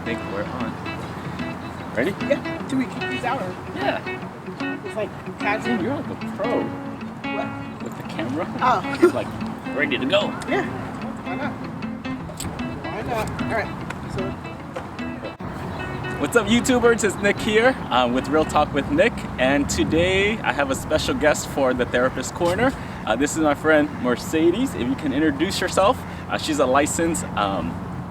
think we're on. Ready? Yeah. Do we keep these out or? Yeah. It's like casual. Dude, you're like a pro. What? With the camera. Oh. It's like ready to go. Yeah. Why not? Why not? All right. So. What's up, YouTubers? It's Nick here with Real Talk with Nick, and today I have a special guest for the Therapist Corner. This is my friend Mercedes. If you can introduce yourself, she's a licensed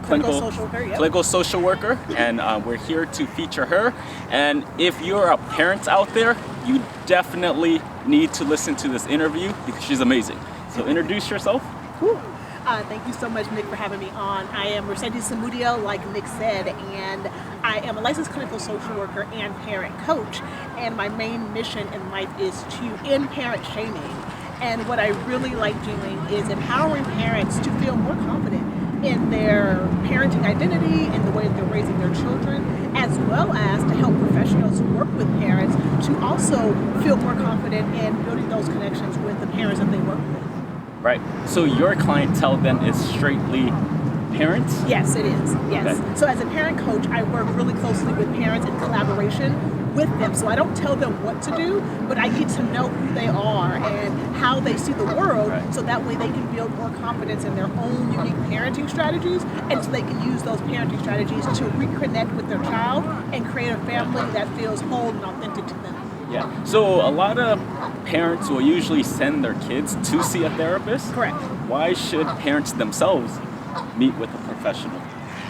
clinical social worker, and we're here to feature her. And if you're a parent out there, you definitely need to listen to this interview because she's amazing. So introduce yourself. Cool. Thank you so much, Nick, for having me on. I am Mercedes SAMUDIO, like Nick said, and I am a licensed clinical social worker and parent coach. And my main mission in life is to end parent shaming. And what I really like doing is empowering parents to feel more confident in their parenting identity, in the way that they're raising their children, as well as to help professionals who work with parents to also feel more confident in building those connections with the parents that they work with. Right. So your clientele then is straightly parents? Yes, it is. Yes. Okay. So as a parent coach, I work really closely with parents in collaboration with them. So I don't tell them what to do, but I get to know who they are and how they see the world, right, so that way they can build more confidence in their own unique parenting strategies, and so they can use those parenting strategies to reconnect with their child and create a family that feels whole and authentic to them. Yeah. So a lot of parents will usually send their kids to see a therapist. Correct. Why should parents themselves meet with a professional?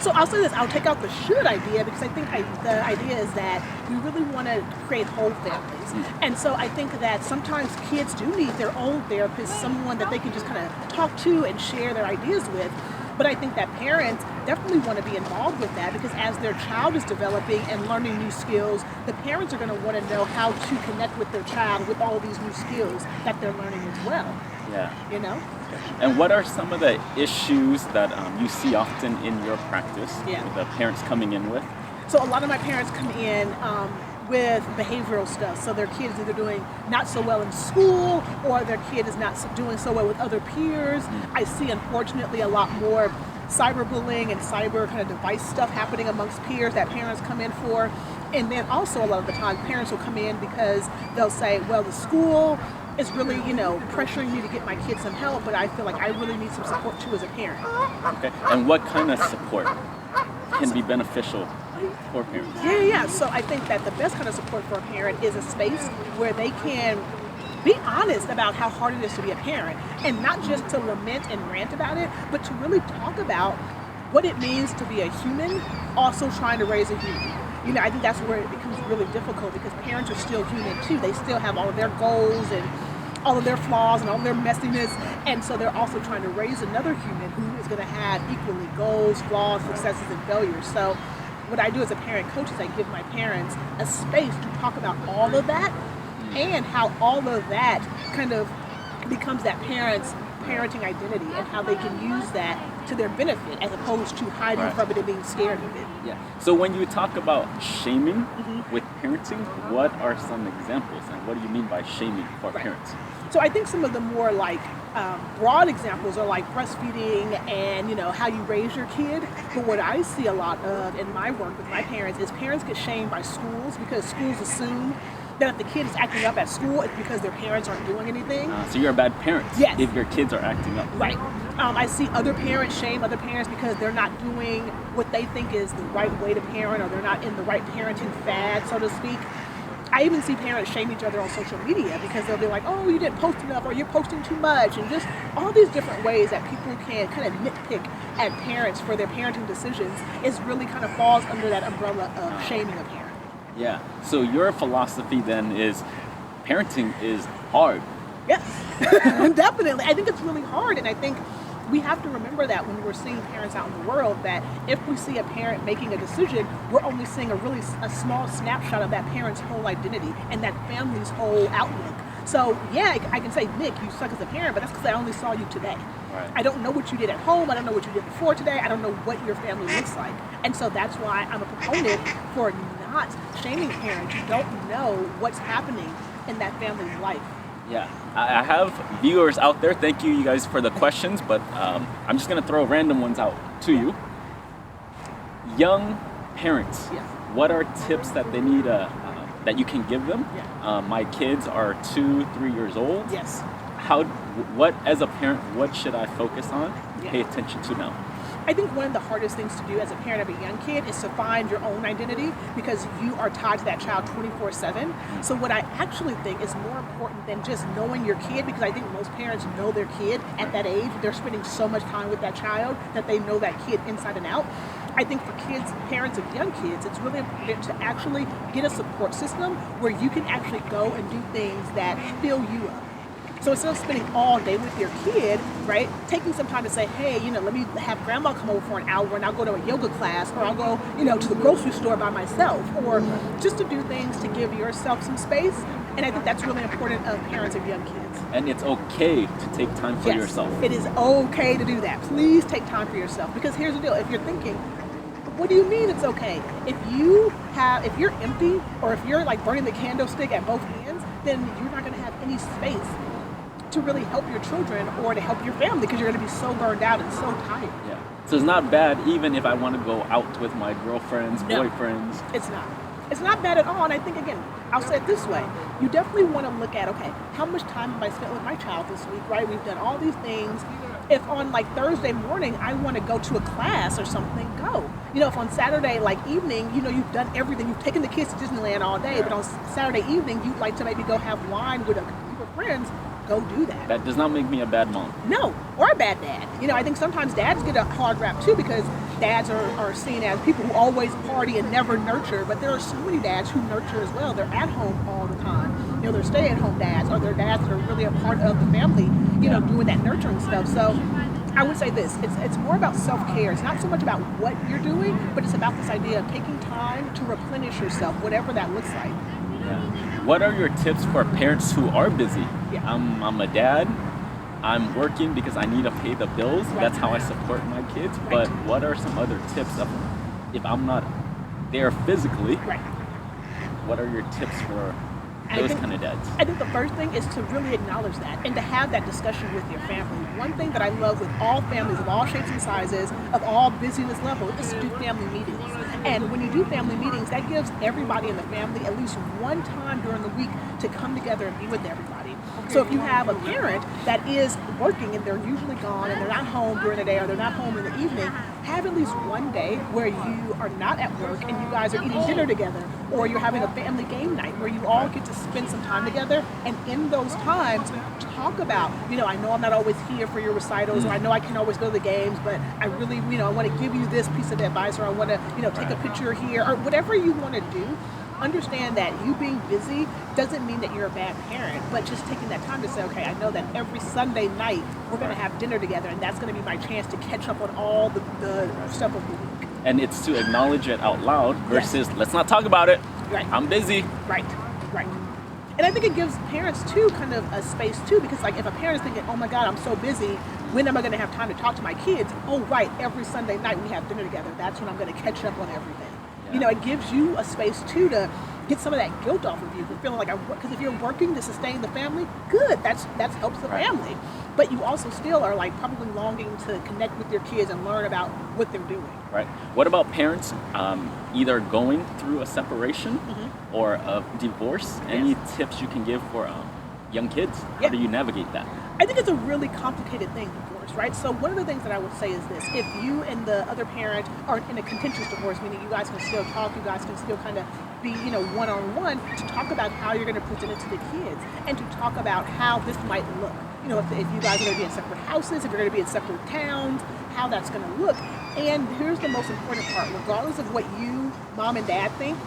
So I'll say this, I'll take out the should idea, because I think the idea is that we really want to create whole families. And so I think that sometimes kids do need their own therapist, someone that they can just kind of talk to and share their ideas with. But I think that parents definitely want to be involved with that, because as their child is developing and learning new skills, the parents are going to want to know how to connect with their child with all of these new skills that they're learning as well. Yeah. You know? And what are some of the issues that you see often in your practice, with the parents coming in with? So a lot of my parents come in with behavioral stuff. So their kid is either doing not so well in school, or their kid is not doing so well with other peers. I see, unfortunately, a lot more cyberbullying and cyber kind of device stuff happening amongst peers that parents come in for. And then also a lot of the time parents will come in because they'll say, well, the school is really, pressuring me to get my kid some help, but I feel like I really need some support too as a parent. Okay. And what kind of support can be beneficial for parents? Yeah. So I think that the best kind of support for a parent is a space where they can be honest about how hard it is to be a parent, and not just to lament and rant about it, but to really talk about what it means to be a human, also trying to raise a human. I think that's where it becomes really difficult, because parents are still human too. They still have all of their goals and all of their flaws and all of their messiness, and so they're also trying to raise another human who is going to have equally goals, flaws, successes, and failures. So what I do as a parent coach is I give my parents a space to talk about all of that, and how all of that kind of becomes that parent's parenting identity, and how they can use that to their benefit as opposed to hiding from it and being scared of it. Yeah. So when you talk about shaming with parenting, what are some examples, and what do you mean by shaming for parents? So I think some of the more broad examples are like breastfeeding and how you raise your kid. But what I see a lot of in my work with my parents is parents get shamed by schools, because schools assume that if the kid is acting up at school, it's because their parents aren't doing anything. So you're a bad parent if your kids are acting up. Right. I see other parents shame other parents because they're not doing what they think is the right way to parent, or they're not in the right parenting fad, so to speak. I even see parents shame each other on social media, because they'll be like, oh, you didn't post enough, or you're posting too much, and just all these different ways that people can kind of nitpick at parents for their parenting decisions is really kind of falls under that umbrella of shaming a parent. Yeah. So your philosophy then is parenting is hard. Yes, definitely. I think it's really hard, and I think we have to remember that when we're seeing parents out in the world, that if we see a parent making a decision, we're only seeing a small snapshot of that parent's whole identity and that family's whole outlook. So yeah, I can say, Nick, you suck as a parent, but that's because I only saw you today. Right. I don't know what you did at home. I don't know what you did before today. I don't know what your family looks like. And so that's why I'm a proponent for not shaming parents who don't know what's happening in that family's life. Yeah, I have viewers out there. Thank you guys for the questions, but I'm just going to throw random ones out to you. Young parents, Yes. what are tips that they need that you can give them? Yeah. My kids are 2-3 years old. Yes. What as a parent, what should I focus on, Yeah. pay attention to now? I think one of the hardest things to do as a parent of a young kid is to find your own identity, because you are tied to that child 24/7. So what I actually think is more important than just knowing your kid, because I think most parents know their kid at that age. They're spending so much time with that child that they know that kid inside and out. I think for kids, parents of young kids, it's really important to actually get a support system where you can actually go and do things that fill you up. So instead of spending all day with your kid, right, taking some time to say, hey, let me have grandma come over for an hour and I'll go to a yoga class, or I'll go, to the grocery store by myself, or just to do things to give yourself some space. And I think that's really important of parents of young kids. And it's okay to take time for yourself. It is okay to do that. Please take time for yourself, because here's the deal. If you're thinking, what do you mean it's okay? If you're empty, or if you're like burning the candlestick at both ends, then you're not going to have any space to really help your children or to help your family, because you're going to be so burned out and so tired. Yeah. So it's not bad even if I want to go out with my girlfriends, boyfriends. It's not. It's not bad at all. And I think, again, I'll say it this way. You definitely want to look at, okay, how much time have I spent with my child this week, right? We've done all these things. If on like Thursday morning I want to go to a class or something, go. If on Saturday evening, you've done everything. You've taken the kids to Disneyland all day, but on Saturday evening you'd like to maybe go have wine with a group of friends, go do that. That does not make me a bad mom. No, or a bad dad. I think sometimes dads get a hard rap too, because dads are seen as people who always party and never nurture, but there are so many dads who nurture as well. They're at home all the time. They're stay-at-home dads, or they're dads that are really a part of the family, doing that nurturing stuff. So I would say this, it's more about self-care. It's not so much about what you're doing, but it's about this idea of taking time to replenish yourself, whatever that looks like. Yeah. What are your tips for parents who are busy? Yeah. I'm a dad. I'm working because I need to pay the bills. Right. That's how I support my kids. Right. But what are some other tips of if I'm not there physically? Right. What are your tips for those kind of dads? I think the first thing is to really acknowledge that and to have that discussion with your family. One thing that I love with all families of all shapes and sizes, of all busyness levels, is to do family meetings. And when you do family meetings, that gives everybody in the family at least one time during the week to come together and be with everybody. So if you have a parent that is working and they're usually gone and they're not home during the day, or they're not home in the evening, have at least one day where you are not at work and you guys are eating dinner together, or you're having a family game night where you all get to spend some time together. And in those times, talk about, I know I'm not always here for your recitals, or I know I can't always go to the games, but I really, I want to give you this piece of advice, or I want to, take a picture here, or whatever you want to do. Understand that you being busy doesn't mean that you're a bad parent, but just taking that time to say, okay, I know that every Sunday night we're going to have dinner together, and that's going to be my chance to catch up on all the stuff of the week. And it's to acknowledge it out loud versus let's not talk about it. Right. I'm busy. Right. And I think it gives parents too kind of a space too, because if a parent is thinking, oh my God, I'm so busy, when am I going to have time to talk to my kids? Oh right, every Sunday night we have dinner together. That's when I'm going to catch up on everything. Yeah. It gives you a space too to get some of that guilt off of you for feeling like because if you're working to sustain the family, good, that helps the family. But you also still are probably longing to connect with your kids and learn about what they're doing. Right. What about parents either going through a separation or a divorce? Any tips you can give for young kids? How do you navigate that? I think it's a really complicated thing, divorce, right? So one of the things that I would say is this: if you and the other parent are in a contentious divorce, meaning you guys can still talk, you guys can still kind of be, one-on-one, to talk about how you're going to present it to the kids, and to talk about how this might look. If you guys are going to be in separate houses, if you're going to be in separate towns, how that's going to look. And here's the most important part: regardless of what you, mom and dad, think,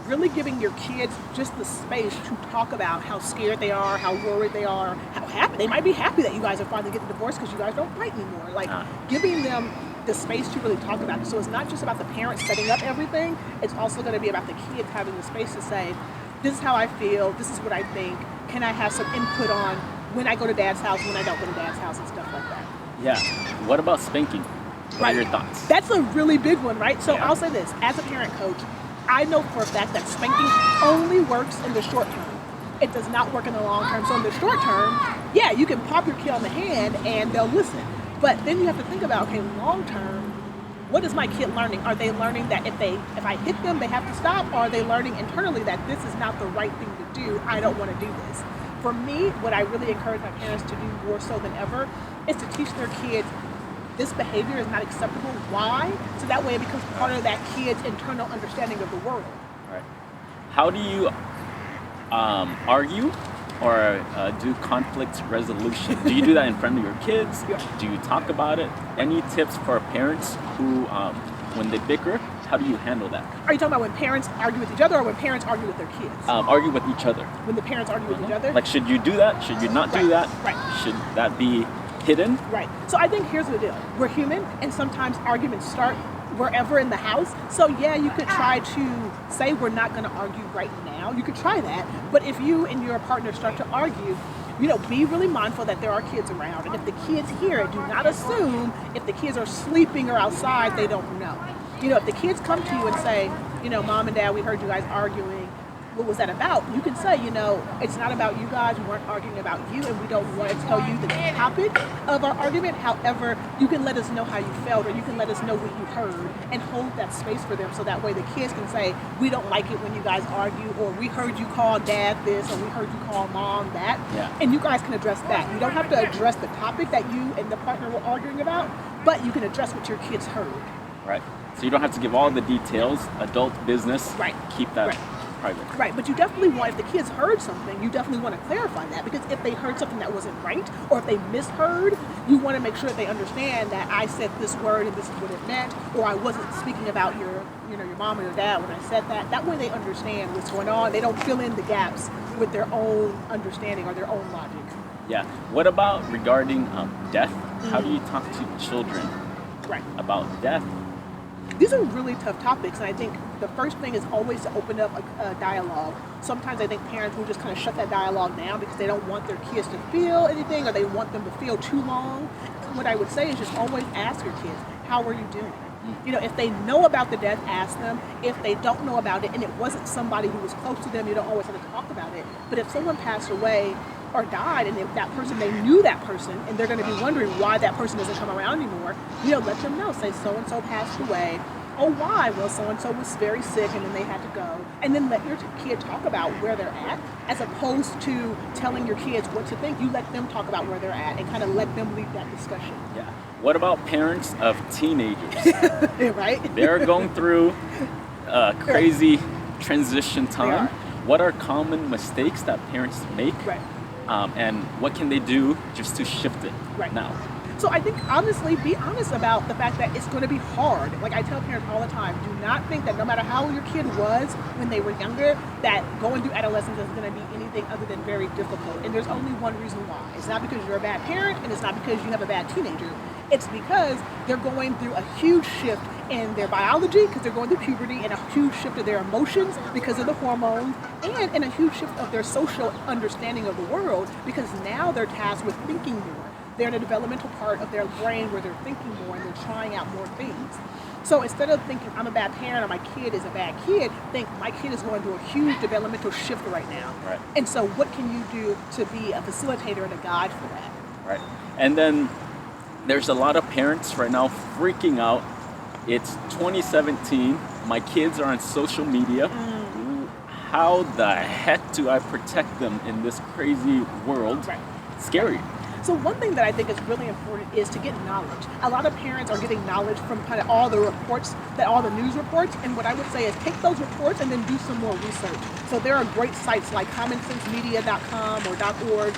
really giving your kids just the space to talk about how scared they are, how worried they are, how happy. They might be happy that you guys are finally getting divorced because you guys don't fight anymore. Giving them the space to really talk about it. So it's not just about the parents setting up everything. It's also going to be about the kids having the space to say, this is how I feel, this is what I think. Can I have some input on when I go to dad's house, when I don't go to dad's house, and stuff like that. Yeah. What about spanking? What are your thoughts? That's a really big one, right? So I'll say this, as a parent coach, I know for a fact that spanking only works in the short term. It does not work in the long term. So in the short term, you can pop your kid on the hand and they'll listen. But then you have to think about, okay, long term, what is my kid learning? Are they learning that if I hit them, they have to stop? Or are they learning internally that this is not the right thing to do? I don't want to do this. For me, what I really encourage my parents to do more so than ever is to teach their kids this behavior is not acceptable. Why? So that way it becomes part of that kid's internal understanding of the world. Right. How do you argue or do conflict resolution? Do you do that in front of your kids? Yeah. Do you talk about it? Any tips for parents who, when they bicker, how do you handle that? Are you talking about when parents argue with each other or when parents argue with their kids? Argue with each other. When the parents argue with each other? Like, should you do that? Should you not do that? Right. Should that be hidden? Right. So I think here's the deal. We're human, and sometimes arguments start wherever in the house. So yeah, you could try to say we're not going to argue right now. You could try that. But if you and your partner start to argue, be really mindful that there are kids around. And if the kids hear it, do not assume if the kids are sleeping or outside, they don't know. If the kids come to you and say, Mom and Dad, we heard you guys arguing. What was that about? You can say, it's not about you guys. We weren't arguing about you, and we don't want to tell you the topic of our argument. However, you can let us know how you felt, or you can let us know what you heard, and hold that space for them, so that way the kids can say, we don't like it when you guys argue, or we heard you call Dad this, or we heard you call Mom that. Yeah. And you guys can address that. You don't have to address the topic that you and the partner were arguing about, but you can address what your kids heard. Right. So you don't have to give all the details, adult business. Right. Keep that Right. private. Right, but you definitely want, if the kids heard something, you definitely want to clarify that, because if they heard something that wasn't right, or if they misheard, you want to make sure that they understand that I said this word and this is what it meant, or I wasn't speaking about your mom or your dad when I said that. That way they understand what's going on. They don't fill in the gaps with their own understanding or their own logic. Yeah. What about regarding death? How do you talk to children about death? These are really tough topics, and I think the first thing is always to open up a dialogue. Sometimes I think parents will just kind of shut that dialogue down because they don't want their kids to feel anything, or they want them to feel too long. What I would say is just always ask your kids, how are you doing? If they know about the death, ask them. If they don't know about it, and it wasn't somebody who was close to them, you don't always have to talk about it. But if someone passed away or died, and if that person, they knew that person, and they're going to be wondering why that person doesn't come around anymore, let them know. Say, so-and-so passed away. Oh, why? Well, so-and-so was very sick, and then they had to go. And then let your kid talk about where they're at, as opposed to telling your kids what to think. You let them talk about where they're at and kind of let them lead that discussion. Yeah. What about parents of teenagers? Right? They're going through a crazy transition time. What are common mistakes that parents make? Right. And what can they do just to shift it now? So I think, honestly, be honest about the fact that it's going to be hard. Like I tell parents all the time, do not think that no matter how your kid was when they were younger, that going through adolescence is going to be anything other than very difficult. And there's only one reason why. It's not because you're a bad parent, and it's not because you have a bad teenager. It's because they're going through a huge shift in their biology, because they're going through puberty, and a huge shift of their emotions because of the hormones, and in a huge shift of their social understanding of the world, because now they're tasked with thinking more. They're in a developmental part of their brain where they're thinking more and they're trying out more things. So instead of thinking I'm a bad parent or my kid is a bad kid, think my kid is going through a huge developmental shift right now. Right. And so what can you do to be a facilitator and a guide for that? Right. And then there's a lot of parents right now freaking out. It's 2017. My kids are on social media. How the heck do I protect them in this crazy world? Right. Scary. So one thing that I think is really important is to get knowledge. A lot of parents are getting knowledge from kind of all the reports, all the news reports, and what I would say is take those reports and then do some more research. So there are great sites like commonsensemedia.com or .org,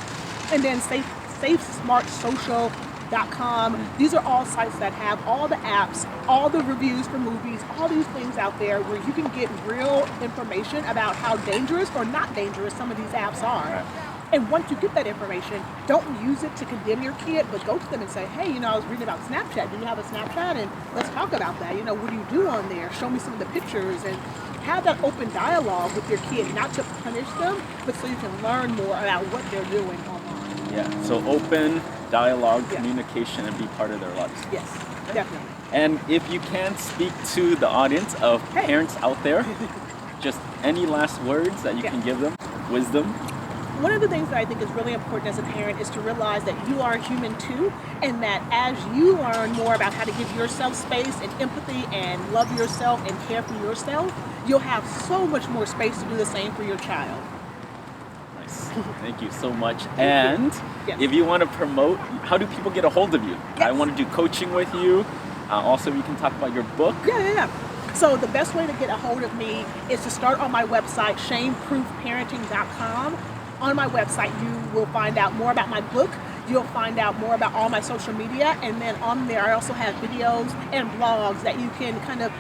and then safesmartsocial.com. These are all sites that have all the apps, all the reviews for movies, all these things out there where you can get real information about how dangerous or not dangerous some of these apps are. Right. And once you get that information, don't use it to condemn your kid, but go to them and say, hey, I was reading about Snapchat. Do you have a Snapchat? And let's talk about that. What do you do on there? Show me some of the pictures, and have that open dialogue with your kid, not to punish them, but so you can learn more about what they're doing online. Yeah, so open dialogue, communication, and be part of their lives. Yes, definitely. And if you can speak to the audience of parents out there, just any last words that you can give them, wisdom. one of the things that I think is really important as a parent is to realize that you are a human too, and that as you learn more about how to give yourself space and empathy and love yourself and care for yourself, you'll have so much more space to do the same for your child. Nice. Thank you so much. And Yes. if you want to promote, how do people get a hold of you? Yes. I want to do coaching with you. Also, you can talk about your book. Yeah. So the best way to get a hold of me is to start on my website, shameproofparenting.com. On my website, you will find out more about my book. You'll find out more about all my social media. And then on there, I also have videos and blogs that you can kind of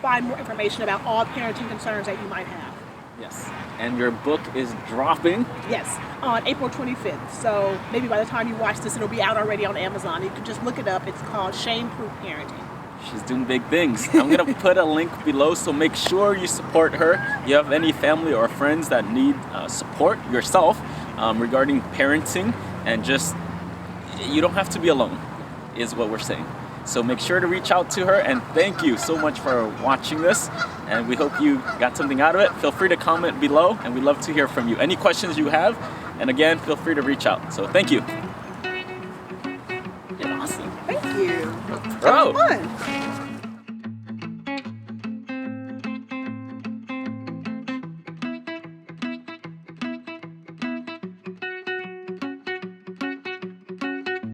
find more information about all parenting concerns that you might have. Yes. And your book is dropping. Yes, on April 25th. So maybe by the time you watch this, it'll be out already on Amazon. You can just look it up. It's called Shame Proof Parenting. She's doing big things. I'm going to put a link below, so make sure you support her. If you have any family or friends that need support yourself regarding parenting, and just, you don't have to be alone, is what we're saying. So make sure to reach out to her, and thank you so much for watching this, and we hope you got something out of it. Feel free to comment below, and we'd love to hear from you. Any questions you have, and again, feel free to reach out. So thank you. You're awesome. Thank you. Bro. Fun.